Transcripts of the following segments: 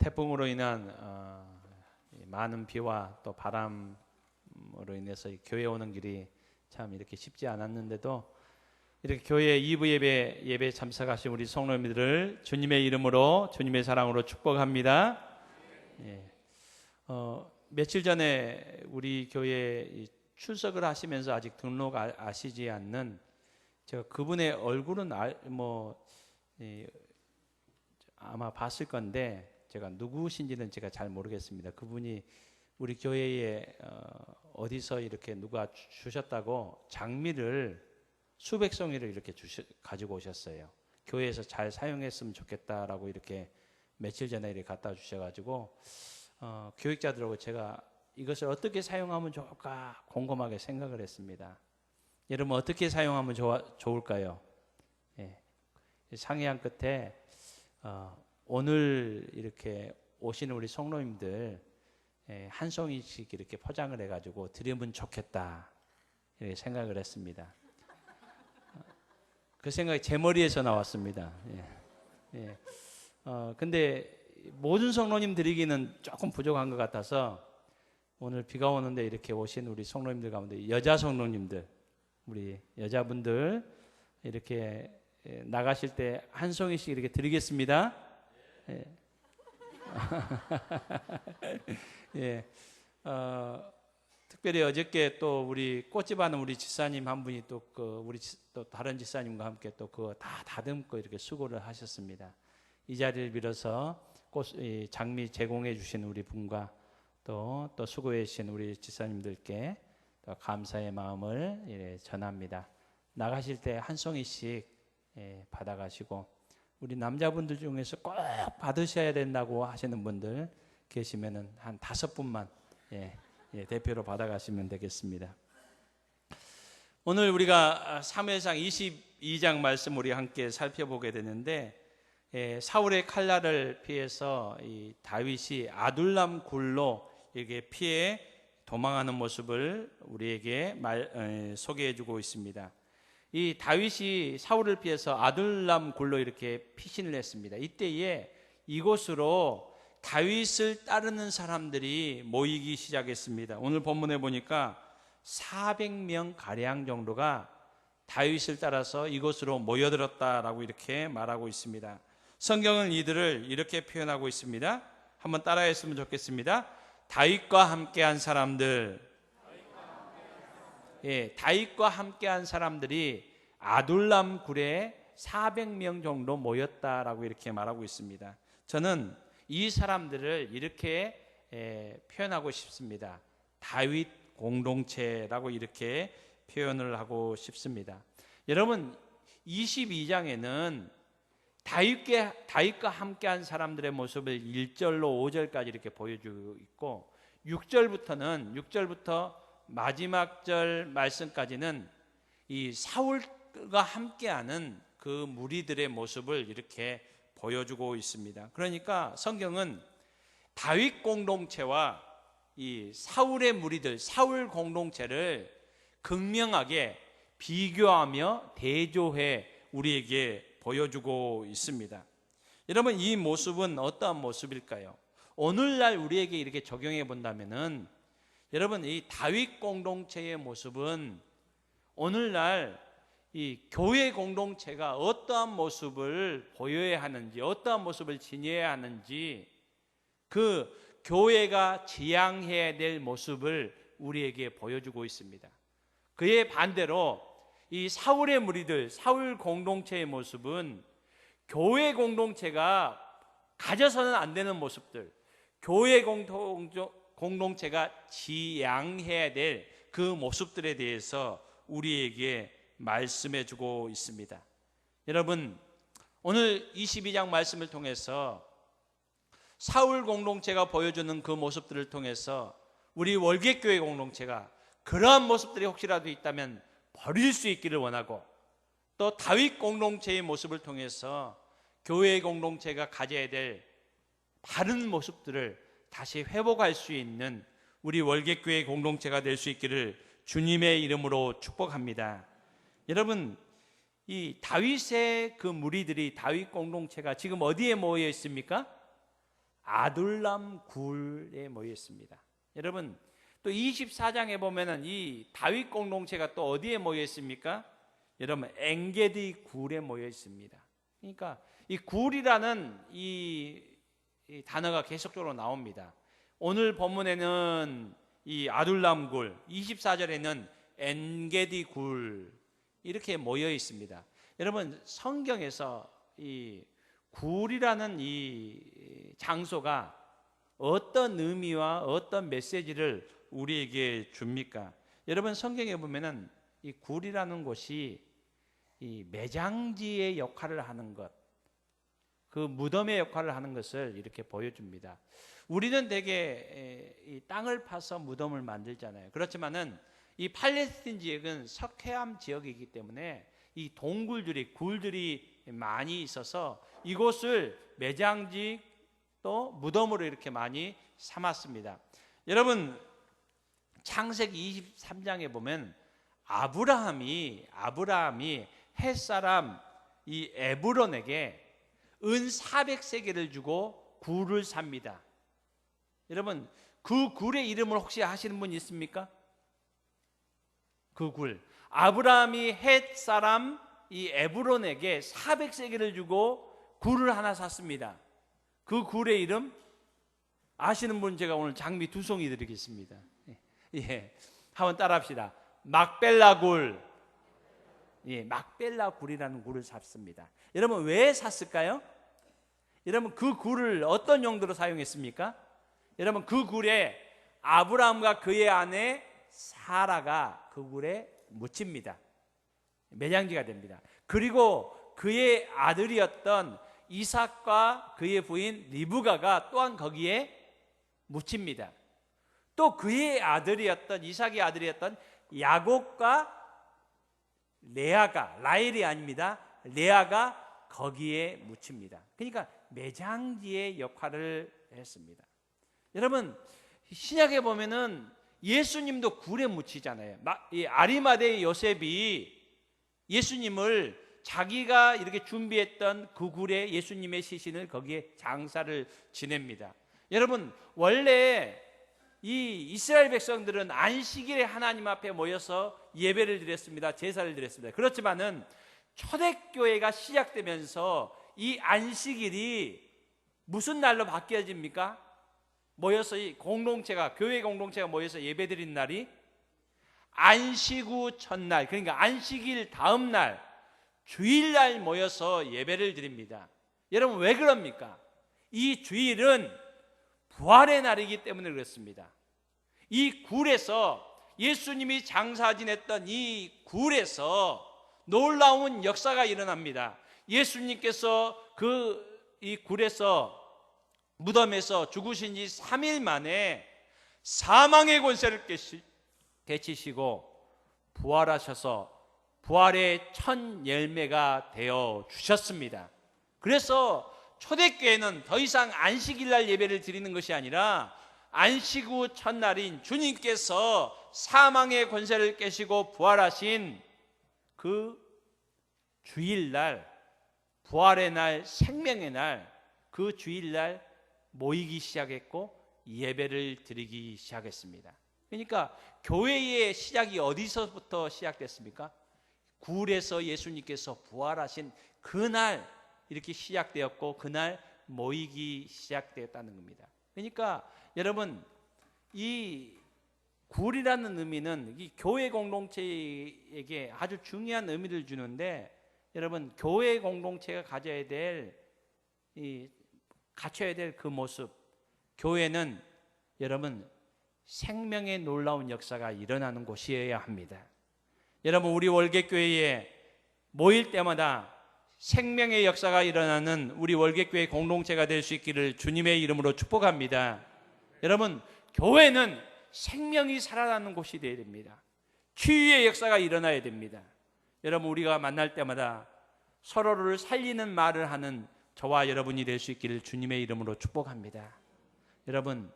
태풍으로 인한 많은 비와 또 바람으로 인해서 교회 오는 길이 참 이렇게 쉽지 않았는데도 이렇게 교회 2부 예배 참석하신 우리 성도님들을 주님의 이름으로 주님의 사랑으로 축복합니다. 예. 며칠 전에 우리 교회 출석을 하시면서 아직 등록 아시지 않는 제가 그분의 얼굴은 아마 봤을 건데 제가 누구신지는 제가 잘 모르겠습니다. 그분이 우리 교회에 어디서 이렇게 누가 주셨다고 장미를 수백 송이를 이렇게 가지고 오셨어요. 교회에서 잘 사용했으면 좋겠다라고 이렇게 며칠 전에 이렇게 갖다 주셔가지고 교육자들하고 제가 이것을 어떻게 사용하면 좋을까 곰곰하게 생각을 했습니다. 여러분 어떻게 사용하면 좋을까요? 예. 상의한 끝에 오늘 이렇게 오시는 우리 성도님들 한 송이씩 이렇게 포장을 해가지고 드리면 좋겠다 이렇게 생각을 했습니다. 그 생각이 제 머리에서 나왔습니다. 예. 근데 모든 성도님 드리기는 조금 부족한 것 같아서 오늘 비가 오는데 이렇게 오신 우리 성도님들 가운데 여자 성도님들, 우리 여자분들 이렇게 나가실 때 한 송이씩 이렇게 드리겠습니다. 예. 예. 특별히 어저께 또 우리 꽃집 하는 우리 집사님 한 분이 또 우리 또 다른 집사님과 함께 또 그거 다 다듬고 이렇게 수고를 하셨습니다. 이 자리를 빌어서 장미 제공해 주신 우리 분과 또 수고해 주신 우리 집사님들께 또 감사의 마음을 전합니다. 나가실 때 한 송이씩 받아가시고 우리 남자분들 중에서 꼭 받으셔야 된다고 하시는 분들 계시면은 한 5분만 대표로 받아가시면 되겠습니다. 오늘 우리가 사무엘상 22장 말씀 우리 함께 살펴보게 되는데 사울의 칼날을 피해서 이 다윗이 아둘람 굴로 이렇게 피해 도망하는 모습을 우리에게 소개해주고 있습니다. 이 다윗이 사울을 피해서 아둘람 굴로 이렇게 피신을 했습니다. 이때에 이곳으로 다윗을 따르는 사람들이 모이기 시작했습니다. 오늘 본문에 보니까 400명 가량 정도가 다윗을 따라서 이곳으로 모여들었다라고 이렇게 말하고 있습니다. 성경은 이들을 이렇게 표현하고 있습니다. 한번 따라했으면 좋겠습니다. 다윗과 함께한 사람들. 다윗과 함께한 사람들이 아둘람 굴에 400명 정도 모였다라고 이렇게 말하고 있습니다. 저는 이 사람들을 이렇게 표현하고 싶습니다. 다윗 공동체라고 이렇게 표현을 하고 싶습니다. 여러분 22장에는 다윗과 함께한 사람들의 모습을 1절로 5절까지 이렇게 보여주고 있고 6절부터 마지막 절 말씀까지는 이 사울과 함께하는 그 무리들의 모습을 이렇게 보여주고 있습니다. 그러니까 성경은 다윗 공동체와 이 사울의 무리들, 사울 공동체를 극명하게 비교하며 대조해 우리에게 보여주고 있습니다. 여러분 이 모습은 어떠한 모습일까요? 오늘날 우리에게 이렇게 적용해 본다면은 여러분 이 다윗 공동체의 모습은 오늘날 이 교회 공동체가 어떠한 모습을 보여야 하는지 어떠한 모습을 지녀야 하는지 그 교회가 지향해야 될 모습을 우리에게 보여주고 있습니다. 그에 반대로 이 사울의 무리들, 사울 공동체의 모습은 교회 공동체가 가져서는 안 되는 모습들, 교회 공동체가 지향해야 될 그 모습들에 대해서 우리에게 말씀해 주고 있습니다. 여러분 오늘 22장 말씀을 통해서 사울 공동체가 보여주는 그 모습들을 통해서 우리 월계교회 공동체가 그러한 모습들이 혹시라도 있다면 버릴 수 있기를 원하고 또 다윗 공동체의 모습을 통해서 교회 공동체가 가져야 될 바른 모습들을 다시 회복할 수 있는 우리 월계교회 공동체가 될 수 있기를 주님의 이름으로 축복합니다. 여러분 이 다윗의 그 무리들이 다윗 공동체가 지금 어디에 모여 있습니까? 아둘람 굴에 모여 있습니다. 여러분, 또 24장에 보면은 이 다윗 공동체가 또 어디에 모여 있습니까? 여러분, 엔게디 굴에 모여 있습니다. 그러니까 이 굴이라는 이 단어가 계속적으로 나옵니다. 오늘 본문에는 이 아둘람 굴, 24절에는 엔게디 굴 이렇게 모여 있습니다. 여러분, 성경에서 이 굴이라는 이 장소가 어떤 의미와 어떤 메시지를 우리에게 줍니까? 여러분, 성경에 보면은 이 굴이라는 곳이 이 매장지의 역할을 하는 것, 그 무덤의 역할을 하는 것을 이렇게 보여줍니다. 우리는 대개 이 땅을 파서 무덤을 만들잖아요. 그렇지만은 이 팔레스틴 지역은 석회암 지역이기 때문에 이 동굴들이, 굴들이 많이 있어서 이곳을 매장지 또 무덤으로 이렇게 많이 삼았습니다. 여러분, 창세기 23장에 보면 아브라함이 햇사람 이 에브론에게 은 400세겔을 주고 굴을 삽니다. 여러분, 그 굴의 이름을 혹시 아시는 분 있습니까? 그 굴, 아브라함이 햇사람 이 에브론에게 400세겔을 주고 굴을 하나 샀습니다. 그 굴의 이름 아시는 분 제가 오늘 장미 2송이 드리겠습니다. 예, 한번 따라합시다. 막벨라 굴. 예, 막벨라 굴이라는 굴을 샀습니다. 여러분, 왜 샀을까요? 여러분, 그 굴을 어떤 용도로 사용했습니까? 여러분, 그 굴에 아브라함과 그의 아내 사라가 그 굴에 묻힙니다. 매장지가 됩니다. 그리고 그의 아들이었던 이삭과 그의 부인 리브가가 또한 거기에 묻힙니다. 또 그의 아들이었던 이삭의 아들이었던 야곱과 레아가, 라헬이 아닙니다, 레아가 거기에 묻힙니다. 그러니까 매장지의 역할을 했습니다. 여러분, 신약에 보면은 예수님도 굴에 묻히잖아요. 이 아리마대 요셉이 예수님을 자기가 이렇게 준비했던 그 굴에 예수님의 시신을 거기에 장사를 지냅니다. 여러분, 원래 이 이스라엘 백성들은 안식일에 하나님 앞에 모여서 예배를 드렸습니다. 제사를 드렸습니다. 그렇지만은 초대교회가 시작되면서 이 안식일이 무슨 날로 바뀌어집니까? 모여서 이 공동체가, 교회 공동체가 모여서 예배 드린 날이 안식 후 첫날, 그러니까 안식일 다음 날 주일날 모여서 예배를 드립니다. 여러분, 왜 그럽니까? 이 주일은 부활의 날이기 때문에 그렇습니다. 이 굴에서, 예수님이 장사 지냈던 이 굴에서 놀라운 역사가 일어납니다. 예수님께서 이 굴에서, 무덤에서 죽으신 지 3일 만에 사망의 권세를 깨치시고 부활하셔서 부활의 첫 열매가 되어 주셨습니다. 그래서 초대교회는 더 이상 안식일날 예배를 드리는 것이 아니라 안식 후 첫날인 주님께서 사망의 권세를 깨시고 부활하신 그 주일날, 부활의 날, 생명의 날, 그 주일날 모이기 시작했고 예배를 드리기 시작했습니다. 그러니까 교회의 시작이 어디서부터 시작됐습니까? 굴에서 예수님께서 부활하신 그날 이렇게 시작되었고 그날 모이기 시작되었다는 겁니다. 그러니까 여러분, 이 굴이라는 의미는 이 교회 공동체에게 아주 중요한 의미를 주는데, 여러분, 교회 공동체가 갖춰야 될 그 모습, 교회는 여러분 생명의 놀라운 역사가 일어나는 곳이어야 합니다. 여러분, 우리 월계교회에 모일 때마다 생명의 역사가 일어나는 우리 월계교회 공동체가 될 수 있기를 주님의 이름으로 축복합니다. 여러분, 교회는 생명이 살아나는 곳이 되어야 됩니다. 치유의 역사가 일어나야 됩니다. 여러분, 우리가 만날 때마다 서로를 살리는 말을 하는 저와 여러분이 될 수 있기를 주님의 이름으로 축복합니다. 여러분,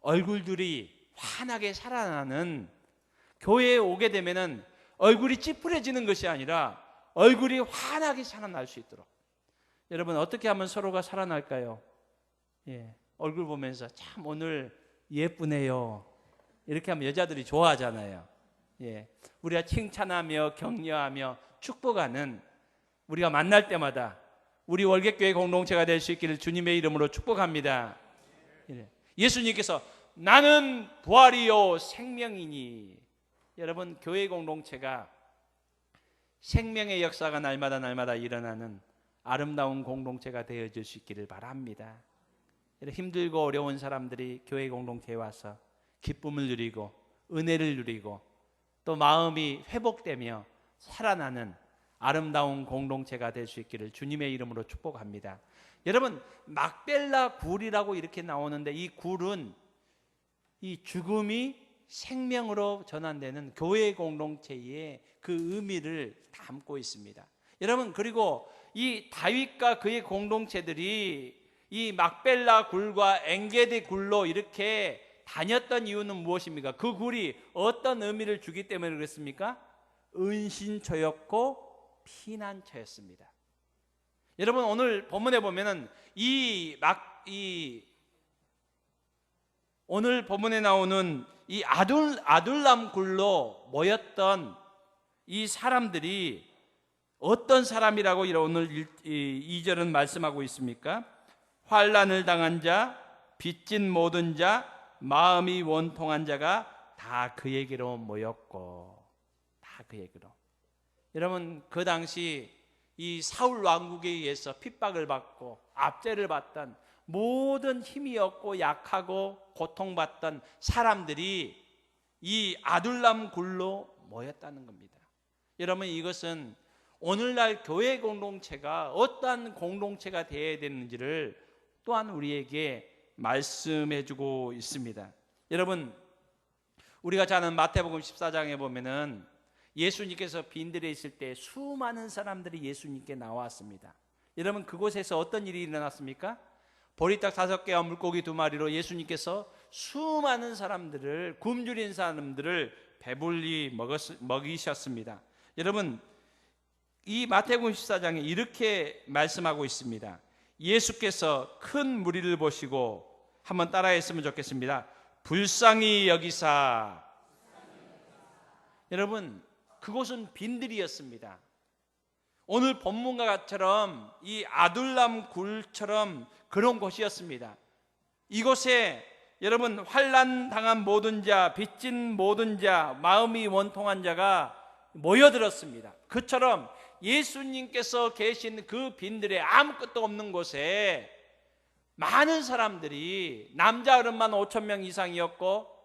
얼굴들이 환하게 살아나는 교회에 오게 되면은 얼굴이 찌푸려지는 것이 아니라 얼굴이 환하게 살아날 수 있도록, 여러분, 어떻게 하면 서로가 살아날까요? 예, 얼굴 보면서 참 오늘 예쁘네요. 이렇게 하면 여자들이 좋아하잖아요. 예. 우리가 칭찬하며 격려하며 축복하는, 우리가 만날 때마다 우리 월객교회 공동체가 될 수 있기를 주님의 이름으로 축복합니다. 예수님께서 나는 부활이요 생명이니. 여러분, 교회 공동체가 생명의 역사가 날마다 일어나는 아름다운 공동체가 되어질 수 있기를 바랍니다. 힘들고 어려운 사람들이 교회 공동체에 와서 기쁨을 누리고 은혜를 누리고 또 마음이 회복되며 살아나는 아름다운 공동체가 될 수 있기를 주님의 이름으로 축복합니다. 여러분, 막벨라 굴이라고 이렇게 나오는데, 이 굴은 이 죽음이 생명으로 전환되는 교회 공동체의 그 의미를 담고 있습니다. 여러분, 그리고 이 다윗과 그의 공동체들이 이 막벨라 굴과 엔게디 굴로 이렇게 다녔던 이유는 무엇입니까? 그 굴이 어떤 의미를 주기 때문에 그랬습니까? 은신처였고 피난처였습니다. 여러분, 오늘 본문에 보면은 오늘 본문에 나오는 이 아둘람 굴로 모였던 이 사람들이 어떤 사람이라고 오늘 2절은 말씀하고 있습니까? 환난을 당한 자, 빚진 모든 자, 마음이 원통한 자가 다 그에게로 모였고, 다 그에게로. 여러분, 그 당시 이 사울 왕국에 의해서 핍박을 받고 압제를 받던 모든 힘이 없고 약하고 고통받던 사람들이 이 아둘람 굴로 모였다는 겁니다. 여러분, 이것은 오늘날 교회 공동체가 어떠한 공동체가 되어야 되는지를 또한 우리에게 말씀해 주고 있습니다. 여러분, 우리가 잘 아는 마태복음 14장에 보면은 예수님께서 빈들에 있을 때 수많은 사람들이 예수님께 나왔습니다. 여러분, 그곳에서 어떤 일이 일어났습니까? 보리떡 5개와 물고기 2마리로 예수님께서 수많은 사람들을, 굶주린 사람들을 배불리 먹이셨습니다. 여러분, 이 마태복음 14장에 이렇게 말씀하고 있습니다. 예수께서 큰 무리를 보시고, 한번 따라했으면 좋겠습니다. 불쌍히 여기사. 여러분, 그곳은 빈들이었습니다. 오늘 본문과처럼 이 아둘람 굴처럼 그런 곳이었습니다. 이곳에 여러분, 환난 당한 모든 자, 빚진 모든 자, 마음이 원통한 자가 모여들었습니다. 그처럼 예수님께서 계신 그 빈들에, 아무것도 없는 곳에 많은 사람들이, 남자 어른만 5,000명 이상이었고,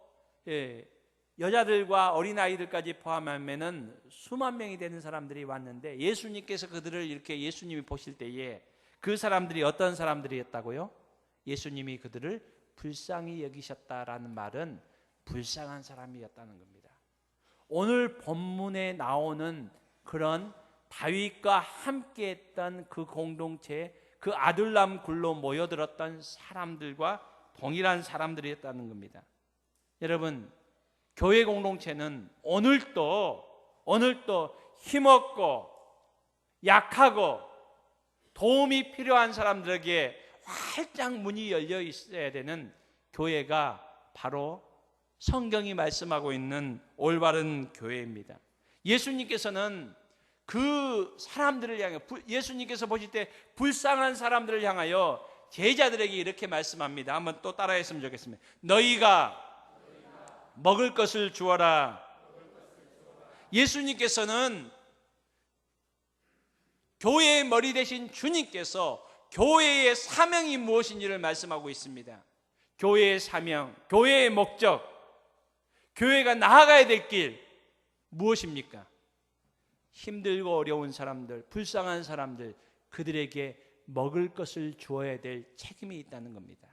여자들과 어린아이들까지 포함하면 수만 명이 되는 사람들이 왔는데, 예수님께서 그들을 이렇게, 예수님이 보실 때에 그 사람들이 어떤 사람들이었다고요? 예수님이 그들을 불쌍히 여기셨다라는 말은 불쌍한 사람이었다는 겁니다. 오늘 본문에 나오는 그런 다윗과 함께했던 그 공동체, 그 아둘람 굴로 모여들었던 사람들과 동일한 사람들이었다는 겁니다. 여러분, 교회 공동체는 오늘도 힘없고 약하고 도움이 필요한 사람들에게 활짝 문이 열려 있어야 되는 교회가 바로 성경이 말씀하고 있는 올바른 교회입니다. 예수님께서는 그 사람들을 향해, 예수님께서 보실 때 불쌍한 사람들을 향하여 제자들에게 이렇게 말씀합니다. 한번 또 따라했으면 좋겠습니다. 너희가 먹을 것을 주어라. 예수님께서는 교회의 머리 되신 주님께서 교회의 사명이 무엇인지를 말씀하고 있습니다. 교회의 사명, 교회의 목적, 교회가 나아가야 될 길 무엇입니까? 힘들고 어려운 사람들, 불쌍한 사람들, 그들에게 먹을 것을 주어야 될 책임이 있다는 겁니다.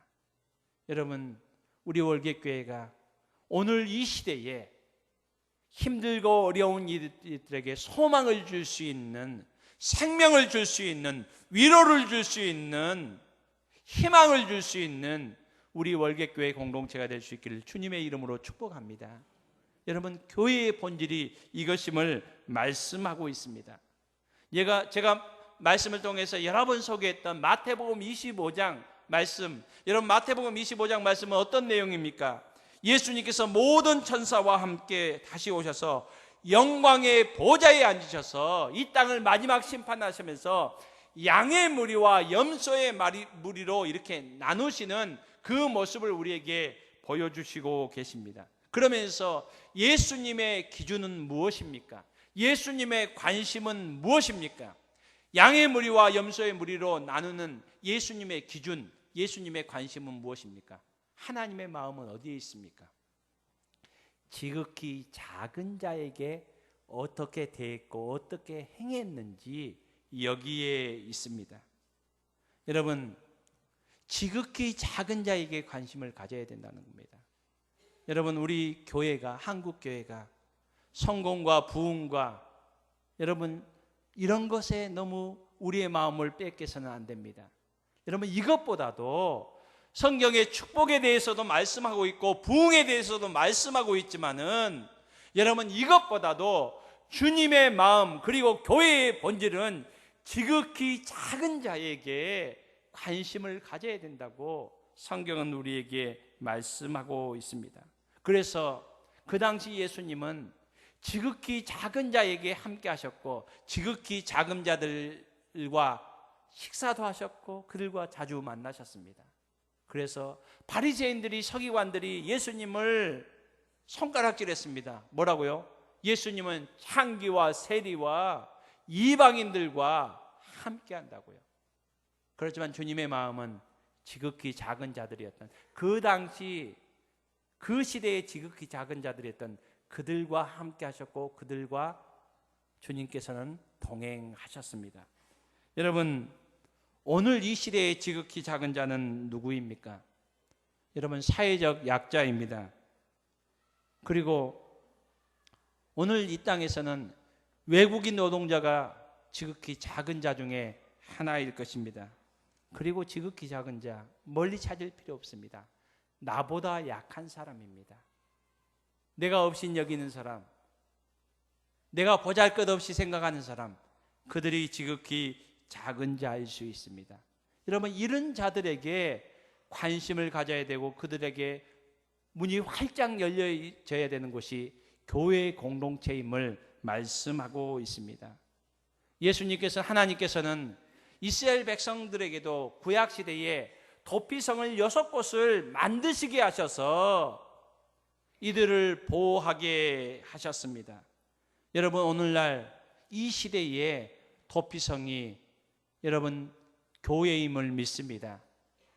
여러분, 우리 월계교회가 오늘 이 시대에 힘들고 어려운 이들에게 소망을 줄 수 있는, 생명을 줄 수 있는, 위로를 줄 수 있는, 희망을 줄 수 있는 우리 월계교회 공동체가 될 수 있기를 주님의 이름으로 축복합니다. 여러분, 교회의 본질이 이것임을 말씀하고 있습니다. 제가 말씀을 통해서 여러 번 소개했던 마태복음 25장 말씀, 여러분 마태복음 25장 말씀은 어떤 내용입니까? 예수님께서 모든 천사와 함께 다시 오셔서 영광의 보좌에 앉으셔서 이 땅을 마지막 심판하시면서 양의 무리와 염소의 무리로 이렇게 나누시는 그 모습을 우리에게 보여주시고 계십니다. 그러면서 예수님의 기준은 무엇입니까? 예수님의 관심은 무엇입니까? 양의 무리와 염소의 무리로 나누는 예수님의 기준, 예수님의 관심은 무엇입니까? 하나님의 마음은 어디에 있습니까? 지극히 작은 자에게 어떻게 대했고 어떻게 행했는지 여기에 있습니다. 여러분, 지극히 작은 자에게 관심을 가져야 된다는 겁니다. 여러분, 우리 교회가, 한국 교회가 성공과 부흥과 여러분 이런 것에 너무 우리의 마음을 뺏겨서는 안 됩니다. 여러분, 이것보다도 성경의 축복에 대해서도 말씀하고 있고 부흥에 대해서도 말씀하고 있지만은 여러분, 이것보다도 주님의 마음 그리고 교회의 본질은 지극히 작은 자에게 관심을 가져야 된다고 성경은 우리에게 말씀하고 있습니다. 그래서 그 당시 예수님은 지극히 작은 자에게 함께 하셨고 지극히 작은 자들과 식사도 하셨고 그들과 자주 만나셨습니다. 그래서 바리새인들이, 서기관들이 예수님을 손가락질했습니다. 뭐라고요? 예수님은 창기와 세리와 이방인들과 함께 한다고요. 그렇지만 주님의 마음은 지극히 작은 자들이었던, 그 당시 그 시대의 지극히 작은 자들이었던 그들과 함께 하셨고 그들과 주님께서는 동행하셨습니다. 여러분, 오늘 이 시대의 지극히 작은 자는 누구입니까? 여러분, 사회적 약자입니다. 그리고 오늘 이 땅에서는 외국인 노동자가 지극히 작은 자 중에 하나일 것입니다. 그리고 지극히 작은 자, 멀리 찾을 필요 없습니다. 나보다 약한 사람입니다. 내가 없인 여기는 사람, 내가 보잘것없이 생각하는 사람, 그들이 지극히 작은 자일 수 있습니다. 여러분, 이런 자들에게 관심을 가져야 되고 그들에게 문이 활짝 열려져야 되는 곳이 교회의 공동체임을 말씀하고 있습니다. 예수님께서, 하나님께서는 이스라엘 백성들에게도 구약시대에 도피성을 6곳을 만드시게 하셔서 이들을 보호하게 하셨습니다. 여러분, 오늘날 이 시대에 도피성이 여러분 교회임을 믿습니다.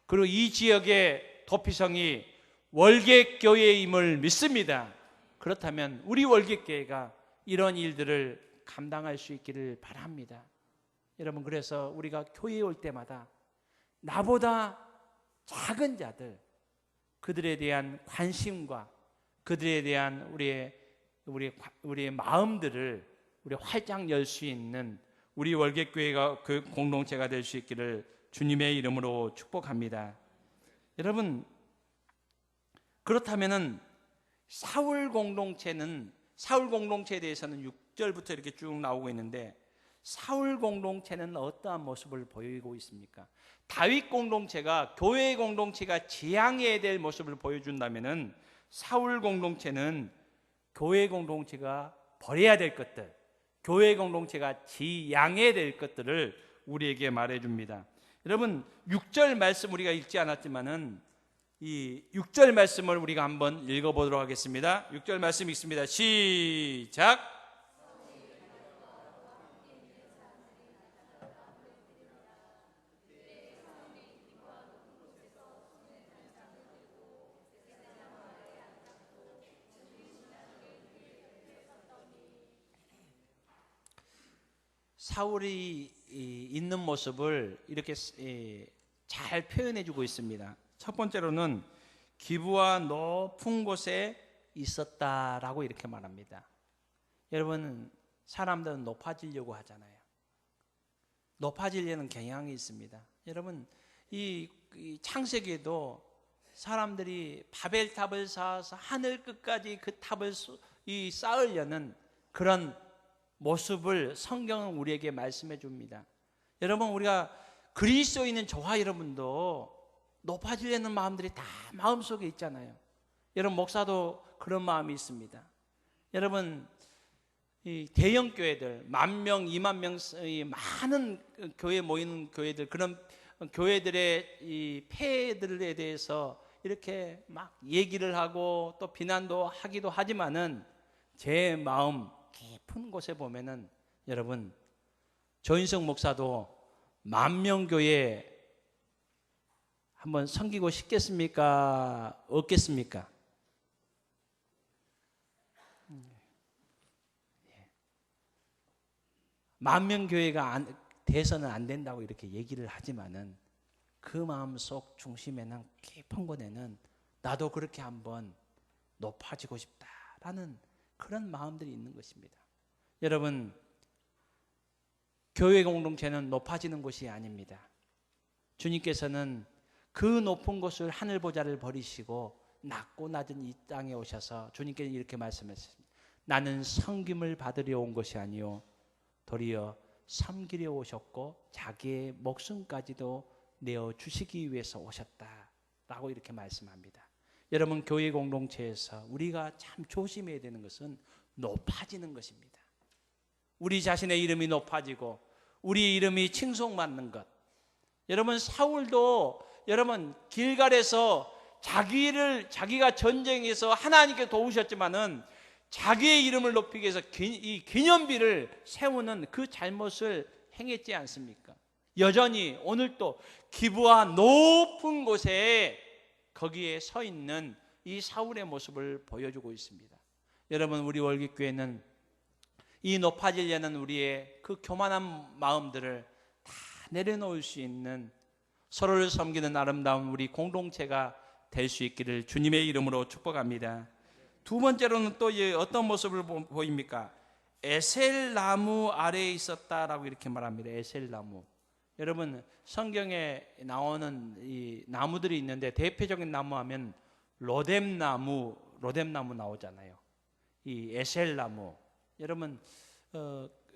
그리고 이 지역의 도피성이 월객교회임을 믿습니다. 그렇다면 우리 월객교회가 이런 일들을 감당할 수 있기를 바랍니다. 여러분, 그래서 우리가 교회에 올 때마다 나보다 작은 자들, 그들에 대한 관심과 그들에 대한 우리의 마음들을 우리 활짝 열 수 있는 우리 월객교회가 그 공동체가 될 수 있기를 주님의 이름으로 축복합니다. 여러분, 그렇다면은 사울 공동체에 대해서는 6절부터 이렇게 쭉 나오고 있는데, 사울 공동체는 어떠한 모습을 보이고 있습니까? 다윗 공동체가, 교회 공동체가 지향해야 될 모습을 보여준다면은 사울 공동체는 교회 공동체가 버려야 될 것들, 교회 공동체가 지향해야 될 것들을 우리에게 말해줍니다. 여러분, 6절 말씀 우리가 읽지 않았지만은 이 6절 말씀을 우리가 한번 읽어보도록 하겠습니다. 6절 말씀 읽습니다. 시작. 사울이 있는 모습을 이렇게 잘 표현해주고 있습니다. 첫 번째로는 기브와 높은 곳에 있었다라고 이렇게 말합니다. 여러분, 사람들은 높아지려고 하잖아요. 높아지려는 경향이 있습니다. 여러분, 이 창세기에도 사람들이 바벨탑을 쌓아서 하늘 끝까지 그 탑을 쌓으려는 그런 모습을 성경은 우리에게 말씀해 줍니다. 여러분, 우리가 그리스도에 있는 저와 여러분도 높아지려는 마음들이 다 마음속에 있잖아요. 여러분 목사도 그런 마음이 있습니다. 여러분 이 대형 교회들 10,000명, 20,000명 이 많은 교회 모이는 교회들, 그런 교회들의 이 폐해들에 대해서 이렇게 막 얘기를 하고 또 비난도 하기도 하지만은 제 마음 깊은 곳에 보면은 여러분 조인성 목사도 10,000명 교회 한번 섬기고 싶겠습니까? 없겠습니까? 10,000명 교회가 돼서는 안 된다고 이렇게 얘기를 하지만은 그 마음속 중심에는 깊은 곳에는 나도 그렇게 한번 높아지고 싶다라는 그런 마음들이 있는 것입니다. 여러분 교회 공동체는 높아지는 곳이 아닙니다. 주님께서는 그 높은 곳을 하늘 보좌를 버리시고 낮고 낮은 이 땅에 오셔서 주님께서 이렇게 말씀하셨습니다. 나는 섬김을 받으려 온 것이 아니요 도리어 섬기려 오셨고 자기의 목숨까지도 내어 주시기 위해서 오셨다라고 이렇게 말씀합니다. 여러분 교회 공동체에서 우리가 참 조심해야 되는 것은 높아지는 것입니다. 우리 자신의 이름이 높아지고 우리 이름이 칭송받는 것. 여러분 사울도 여러분 길갈에서 자기가 전쟁에서 하나님께 도우셨지만은 자기의 이름을 높이기 위해서 이 기념비를 세우는 그 잘못을 행했지 않습니까? 여전히 오늘도 기브아 높은 곳에 거기에 서 있는 이 사울의 모습을 보여주고 있습니다. 여러분 우리 월기교회는 이 높아지려는 우리의 그 교만한 마음들을 다 내려놓을 수 있는 서로를 섬기는 아름다운 우리 공동체가 될 수 있기를 주님의 이름으로 축복합니다. 두 번째로는 또 어떤 모습을 보입니까? 에셀나무 아래에 있었다라고 이렇게 말합니다. 에셀나무. 여러분 성경에 나오는 이 나무들이 있는데 대표적인 나무 하면 로뎀나무 나오잖아요. 이 에셀나무. 여러분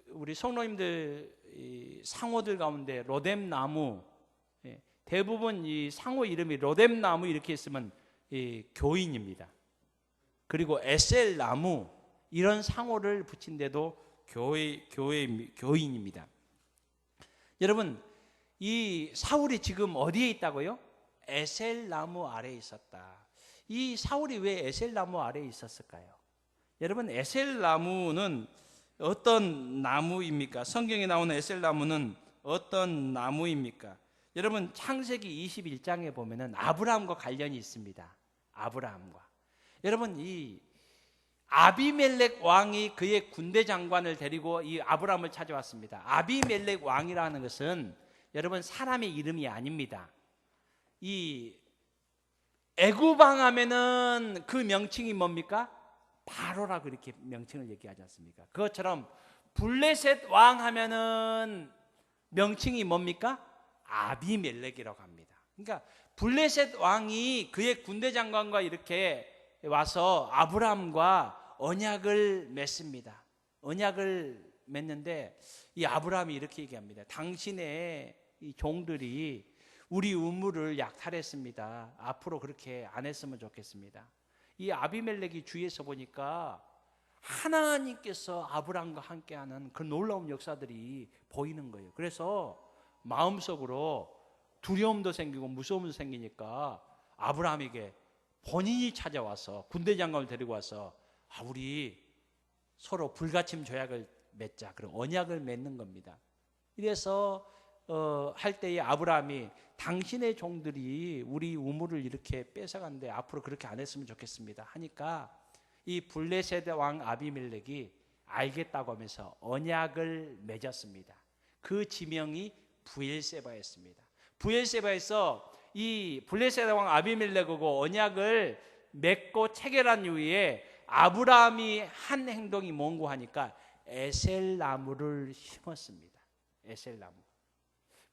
우리 성도님들 상호들 가운데 로뎀나무, 대부분 이 상호 이름이 로뎀나무 이렇게 있으면 교인입니다. 그리고 에셀나무 이런 상호를 붙인데도 교인입니다. 여러분 이 사울이 지금 어디에 있다고요? 에셀나무 아래에 있었다. 이 사울이 왜 에셀나무 아래에 있었을까요? 여러분 에셀나무는 어떤 나무입니까? 성경에 나오는 에셀나무는 어떤 나무입니까? 여러분 창세기 21장에 보면은 아브라함과 관련이 있습니다. 아브라함과. 여러분 이 아비멜렉 왕이 그의 군대 장관을 데리고 이 아브라함을 찾아왔습니다. 아비멜렉 왕이라는 것은 여러분 사람의 이름이 아닙니다. 이 애굽 왕 하면은 그 명칭이 뭡니까? 바로라고 이렇게 명칭을 얘기하지 않습니까? 그것처럼 블레셋 왕 하면은 명칭이 뭡니까? 아비멜렉이라고 합니다. 그러니까 블레셋 왕이 그의 군대 장관과 이렇게 와서 아브라함과 언약을 맺습니다. 언약을 맺는데 이 아브라함이 이렇게 얘기합니다. 당신의 이 종들이 우리 우물을 약탈했습니다. 앞으로 그렇게 안 했으면 좋겠습니다. 이 아비멜렉이 주위에서 보니까 하나님께서 아브라함과 함께하는 그 놀라운 역사들이 보이는 거예요. 그래서 마음속으로 두려움도 생기고 무서움도 생기니까 아브라함에게 본인이 찾아와서 군대 장관을 데리고 와서 우리 서로 불가침 조약을 맺자. 그런 언약을 맺는 겁니다. 이래서 할 때에 아브라함이 당신의 종들이 우리 우물을 이렇게 뺏어갔는데 앞으로 그렇게 안 했으면 좋겠습니다 하니까 이 블레셋 왕 아비멜렉이 알겠다고 하면서 언약을 맺었습니다. 그 지명이 브엘세바였습니다. 브엘세바에서 이 블레셋 왕 아비멜렉하고 언약을 맺고 체결한 이후에 아브라함이 한 행동이 뭔고 하니까 에셀나무를 심었습니다. 에셀나무.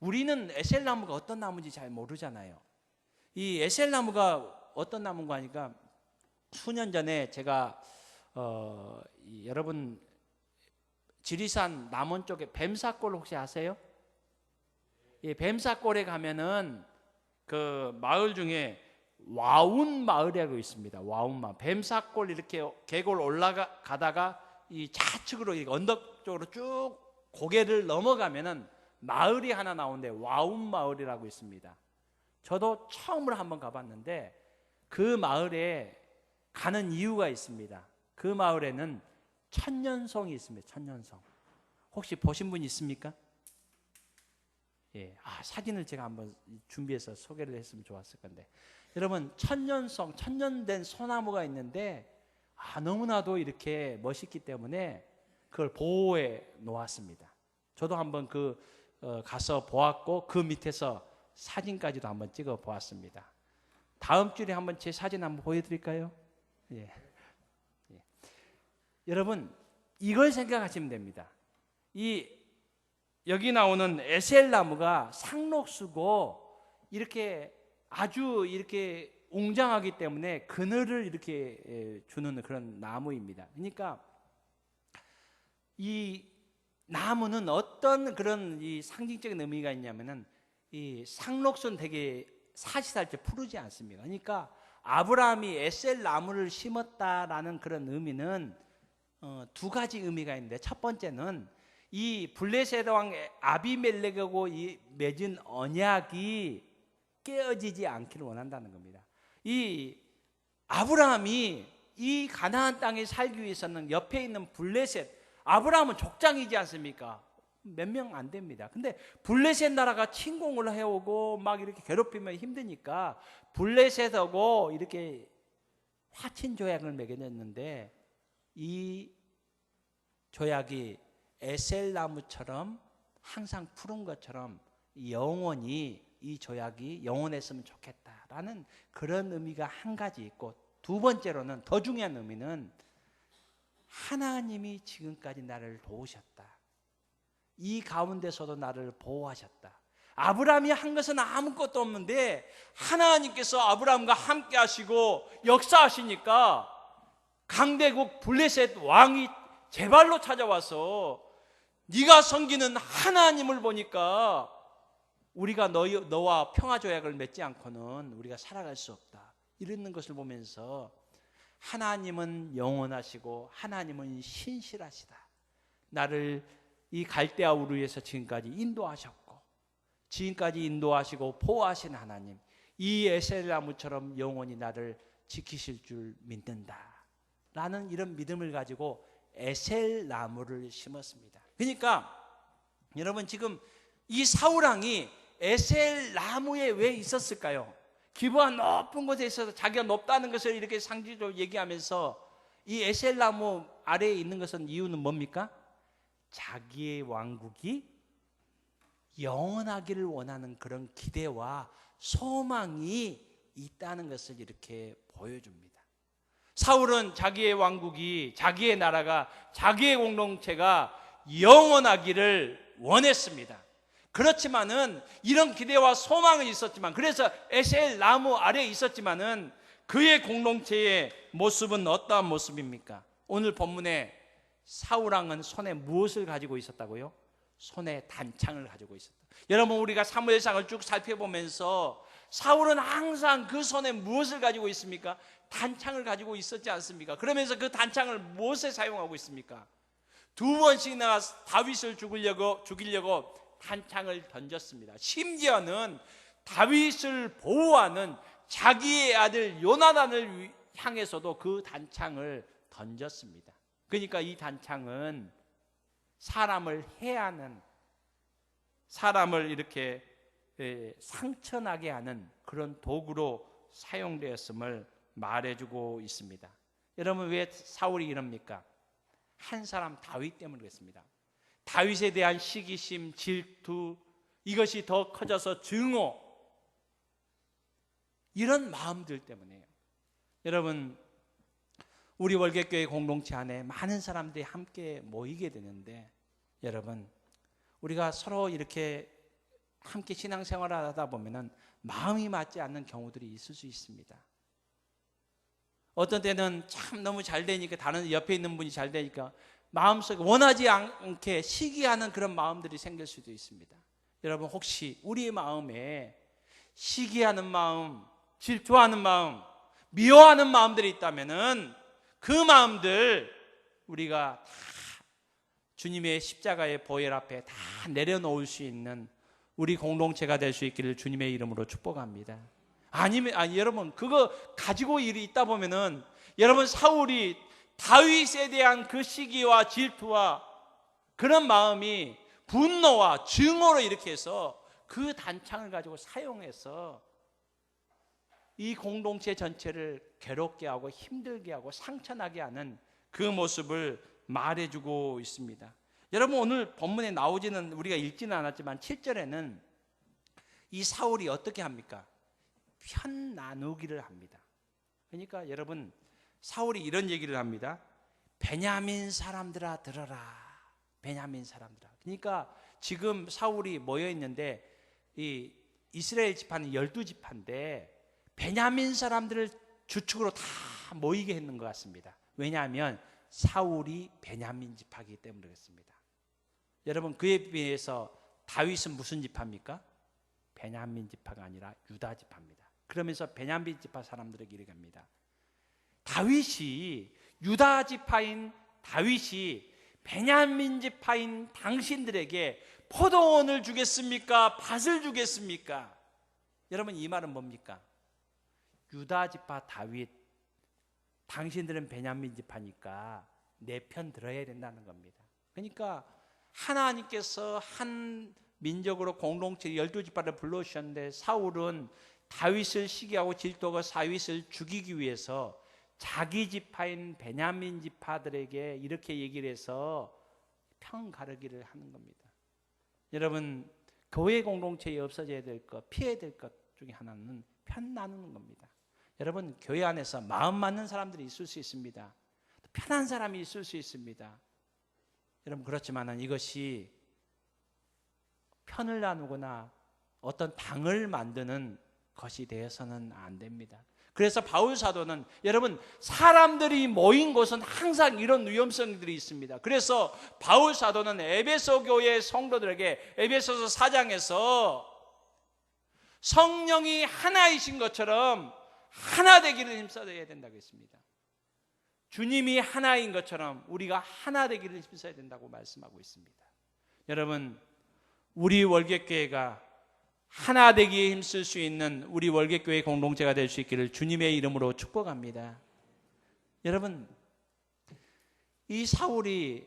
우리는 에셀나무가 어떤 나무인지 잘 모르잖아요. 이 에셀나무가 어떤 나무인가 하니까 수년 전에 제가 여러분 지리산 남원 쪽에 뱀사골 혹시 아세요? 예, 뱀사골에 가면은 그 마을 중에 와운 마을이라고 있습니다. 와운 마을. 뱀사골 이렇게 계곡을 올라가다가 이 좌측으로 언덕 쪽으로 쭉 고개를 넘어가면은 마을이 하나 나오는데 와운 마을이라고 있습니다. 저도 처음으로 한번 가봤는데 그 마을에 가는 이유가 있습니다. 그 마을에는 천년송이 있습니다. 천년송. 혹시 보신 분 있습니까? 예, 사진을 제가 한번 준비해서 소개를 했으면 좋았을 건데, 여러분 천년송, 천년된 소나무가 있는데 너무나도 이렇게 멋있기 때문에 그걸 보호해 놓았습니다. 저도 한번 가서 보았고 그 밑에서 사진까지도 한번 찍어 보았습니다. 다음 주에 한번 제 사진 한번 보여드릴까요? 예. 예. 여러분 이걸 생각하시면 됩니다. 여기 나오는 에셀나무가 상록수고 이렇게 아주 이렇게 웅장하기 때문에 그늘을 이렇게 주는 그런 나무입니다. 그러니까 이 나무는 어떤 그런 이 상징적인 의미가 있냐면은 이 상록수는 되게 사시사철 푸르지 않습니다. 그러니까 아브라함이 에셀나무를 심었다라는 그런 의미는 두 가지 의미가 있는데, 첫 번째는 이 블레셋 왕 아비멜렉하고 이 맺은 언약이 깨어지지 않기를 원한다는 겁니다. 이 아브라함이 이 가나안 땅에 살기 위해서는 옆에 있는 블레셋, 아브라함은 족장이지 않습니까? 몇 명 안 됩니다. 근데 블레셋 나라가 침공을 해오고 막 이렇게 괴롭히면 힘드니까 블레셋하고 이렇게 화친 조약을 맺어냈는데, 이 조약이 에셀나무처럼 항상 푸른 것처럼 영원히 이 조약이 영원했으면 좋겠다라는 그런 의미가 한 가지 있고, 두 번째로는 더 중요한 의미는 하나님이 지금까지 나를 도우셨다. 이 가운데서도 나를 보호하셨다. 아브라함이 한 것은 아무것도 없는데 하나님께서 아브라함과 함께 하시고 역사하시니까 강대국 블레셋 왕이 제 발로 찾아와서 네가 섬기는 하나님을 보니까 우리가 너와 평화조약을 맺지 않고는 우리가 살아갈 수 없다, 이러는 것을 보면서 하나님은 영원하시고 하나님은 신실하시다. 나를 이 갈대아 우르에서 지금까지 인도하셨고 지금까지 인도하시고 보호하신 하나님, 이 에셀나무처럼 영원히 나를 지키실 줄 믿는다 라는 이런 믿음을 가지고 에셀나무를 심었습니다. 그러니까 여러분 지금 이 사울왕이 에셀나무에 왜 있었을까요? 기브아 높은 곳에 있어서 자기가 높다는 것을 이렇게 상징적으로 얘기하면서 이 에셀나무 아래에 있는 것은 이유는 뭡니까? 자기의 왕국이 영원하기를 원하는 그런 기대와 소망이 있다는 것을 이렇게 보여줍니다. 사울은 자기의 왕국이, 자기의 나라가, 자기의 공동체가 영원하기를 원했습니다. 그렇지만은 이런 기대와 소망은 있었지만, 그래서 에셀 나무 아래에 있었지만은 그의 공동체의 모습은 어떠한 모습입니까? 오늘 본문에 사울왕은 손에 무엇을 가지고 있었다고요? 손에 단창을 가지고 있었다. 여러분 우리가 사무엘상을 쭉 살펴보면서 사울은 항상 그 손에 무엇을 가지고 있습니까? 단창을 가지고 있었지 않습니까? 그러면서 그 단창을 무엇에 사용하고 있습니까? 두 번씩이나 다윗을 죽이려고 단창을 던졌습니다. 심지어는 다윗을 보호하는 자기의 아들 요나단을 향해서도 그 단창을 던졌습니다. 그러니까 이 단창은 사람을 해하는, 사람을 이렇게 상처나게 하는 그런 도구로 사용되었음을 말해주고 있습니다. 여러분 왜 사울이 이럽니까? 한 사람 다윗 때문에 그랬습니다. 다윗에 대한 시기심, 질투, 이것이 더 커져서 증오, 이런 마음들 때문에요. 여러분 우리 월계교회 공동체 안에 많은 사람들이 함께 모이게 되는데, 여러분 우리가 서로 이렇게 함께 신앙생활을 하다 보면은 마음이 맞지 않는 경우들이 있을 수 있습니다. 어떤 때는 참 너무 잘 되니까, 다른 옆에 있는 분이 잘 되니까 마음속에 원하지 않게 시기하는 그런 마음들이 생길 수도 있습니다. 여러분 혹시 우리의 마음에 시기하는 마음, 질투하는 마음, 미워하는 마음들이 있다면은 그 마음들 우리가 다 주님의 십자가의 보혈 앞에 다 내려놓을 수 있는 우리 공동체가 될 수 있기를 주님의 이름으로 축복합니다. 여러분 그거 가지고 일이 있다 보면은 여러분 사울이 다윗에 대한 그 시기와 질투와 그런 마음이 분노와 증오로 이렇게 해서 그 단창을 가지고 사용해서 이 공동체 전체를 괴롭게 하고 힘들게 하고 상처나게 하는 그 모습을 말해주고 있습니다. 여러분 오늘 본문에 나오지는 우리가 읽지는 않았지만 7절에는 이 사울이 어떻게 합니까? 편 나누기를 합니다. 그러니까 여러분 사울이 이런 얘기를 합니다. 베냐민 사람들아 들어라. 베냐민 사람들아. 그러니까 지금 사울이 모여 있는데 이 이스라엘 지파는 12지파인데 베냐민 사람들을 주축으로 다 모이게 했는 것 같습니다. 왜냐하면 사울이 베냐민 지파이기 때문에 그렇습니다. 여러분 그에 비해서 다윗은 무슨 지파입니까? 베냐민 지파가 아니라 유다 지파입니다. 그러면서 베냐민 지파 사람들에게 이렇게 합니다. 다윗이 유다 지파인 다윗이 베냐민 지파인 당신들에게 포도원을 주겠습니까? 밭을 주겠습니까? 여러분 이 말은 뭡니까? 유다 지파 다윗, 당신들은 베냐민 지파니까 내 편 들어야 된다는 겁니다. 그러니까 하나님께서 한 민족으로 공동체 12지파를 불러주셨는데 사울은 다윗을 시기하고 질투하고 다윗을 죽이기 위해서 자기 지파인 베냐민 지파들에게 이렇게 얘기를 해서 편 가르기를 하는 겁니다. 여러분 교회 공동체에 없어져야 될 것, 피해야 될 것 중에 하나는 편 나누는 겁니다. 여러분 교회 안에서 마음 맞는 사람들이 있을 수 있습니다. 편한 사람이 있을 수 있습니다. 여러분 그렇지만 이것이 편을 나누거나 어떤 당을 만드는 것이 되어서는 안 됩니다. 그래서 바울 사도는 여러분 사람들이 모인 곳은 항상 이런 위험성들이 있습니다. 그래서 바울 사도는 에베소 교회 성도들에게 에베소서 4장에서 성령이 하나이신 것처럼 하나 되기를 힘써야 된다고 했습니다. 주님이 하나인 것처럼 우리가 하나 되기를 힘써야 된다고 말씀하고 있습니다. 여러분 우리 월객교회가 하나 되기에 힘쓸 수 있는 우리 월객교회 공동체가 될 수 있기를 주님의 이름으로 축복합니다. 여러분 이 사울이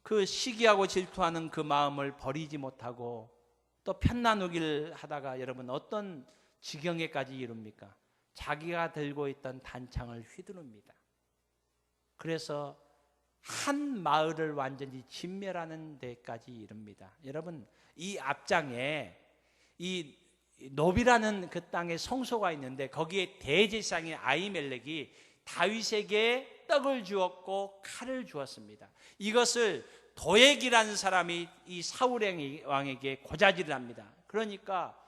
그 시기하고 질투하는 그 마음을 버리지 못하고 또 편나누기를 하다가 여러분 어떤 지경에까지 이릅니까? 자기가 들고 있던 단창을 휘두릅니다. 그래서 한 마을을 완전히 진멸하는 데까지 이릅니다. 여러분 이 앞장에 이 노비라는 그 땅에 성소가 있는데 거기에 대제사장인 아히멜렉이 다윗에게 떡을 주었고 칼을 주었습니다. 이것을 도액이라는 사람이 이 사울 왕에게 고자질을 합니다. 그러니까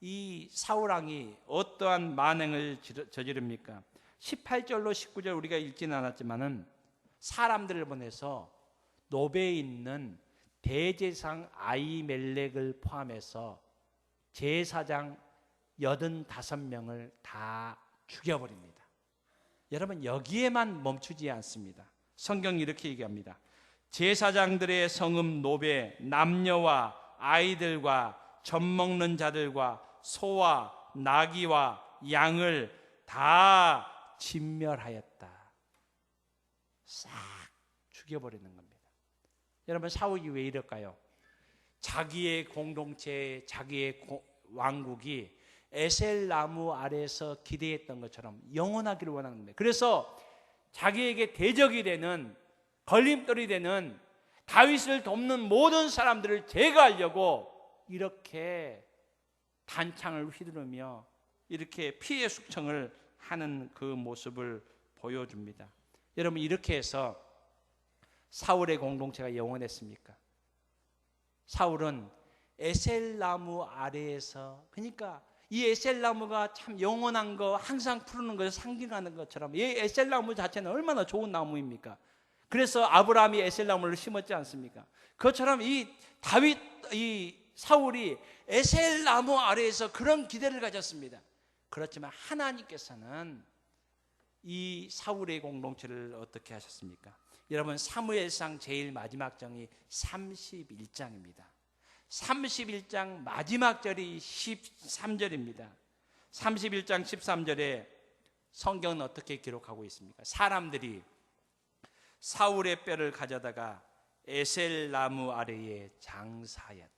이 사울 왕이 어떠한 만행을 저지릅니까? 18절로 19절 우리가 읽지는 않았지만은 사람들을 보내서 노베에 있는 대제사장 아히멜렉을 포함해서 제사장 85명을 다 죽여버립니다. 여러분 여기에만 멈추지 않습니다. 성경이 이렇게 얘기합니다. 제사장들의 성읍 노베 남녀와 아이들과 젖 먹는 자들과 소와 나귀와 양을 다 진멸하였다. 싹 죽여버리는 겁니다. 여러분 사울이 왜 이럴까요? 자기의 공동체, 자기의 왕국이 에셀나무 아래에서 기대했던 것처럼 영원하기를 원하는 겁니다. 그래서 자기에게 대적이 되는 걸림돌이 되는 다윗을 돕는 모든 사람들을 제거하려고 이렇게 단창을 휘두르며 이렇게 피해 숙청을 하는 그 모습을 보여줍니다. 여러분 이렇게 해서 사울의 공동체가 영원했습니까? 사울은 에셀나무 아래에서, 그러니까 이 에셀나무가 참 영원한 거, 항상 푸르는 것을 상징하는 것처럼 이 에셀나무 자체는 얼마나 좋은 나무입니까? 그래서 아브라함이 에셀나무를 심었지 않습니까? 그것처럼 이 다윗, 이 사울이 에셀 나무 아래에서 그런 기대를 가졌습니다. 그렇지만 하나님께서는 이 사울의 공동체를 어떻게 하셨습니까? 여러분, 사무엘상 제일 마지막 장이 31장입니다. 31장 마지막 절이 13절입니다. 31장 13절에 성경은 어떻게 기록하고 있습니까? 사람들이 사울의 뼈를 가져다가 에셀 나무 아래에 장사하였다.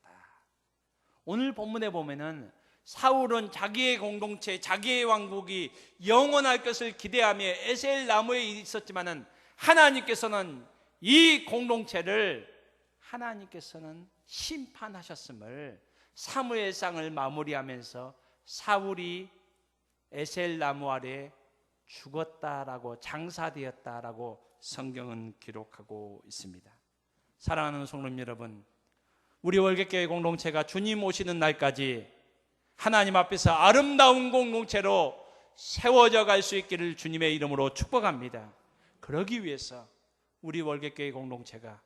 오늘 본문에 보면은 사울은 자기의 공동체, 자기의 왕국이 영원할 것을 기대하며 에셀 나무에 있었지만은 하나님께서는 이 공동체를 하나님께서는 심판하셨음을 사무엘상을 마무리하면서 사울이 에셀 나무 아래 죽었다라고, 장사되었다라고 성경은 기록하고 있습니다. 사랑하는 성도님 여러분, 우리 월계교회 공동체가 주님 오시는 날까지 하나님 앞에서 아름다운 공동체로 세워져 갈 수 있기를 주님의 이름으로 축복합니다. 그러기 위해서 우리 월계교회 공동체가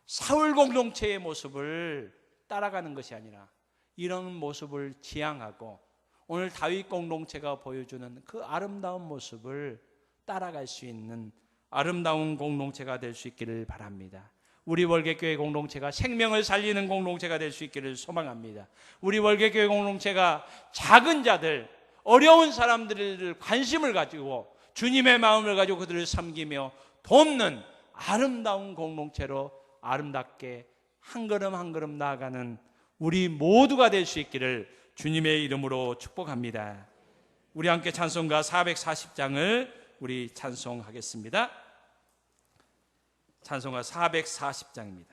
사울 공동체의 모습을 따라가는 것이 아니라 이런 모습을 지향하고 오늘 다윗 공동체가 보여주는 그 아름다운 모습을 따라갈 수 있는 아름다운 공동체가 될 수 있기를 바랍니다. 우리 월계교회 공동체가 생명을 살리는 공동체가 될 수 있기를 소망합니다. 우리 월계교회 공동체가 작은 자들, 어려운 사람들을 관심을 가지고 주님의 마음을 가지고 그들을 섬기며 돕는 아름다운 공동체로 아름답게 한 걸음 한 걸음 나아가는 우리 모두가 될 수 있기를 주님의 이름으로 축복합니다. 우리 함께 찬송가 440장을 우리 찬송하겠습니다. 찬송가 440장입니다.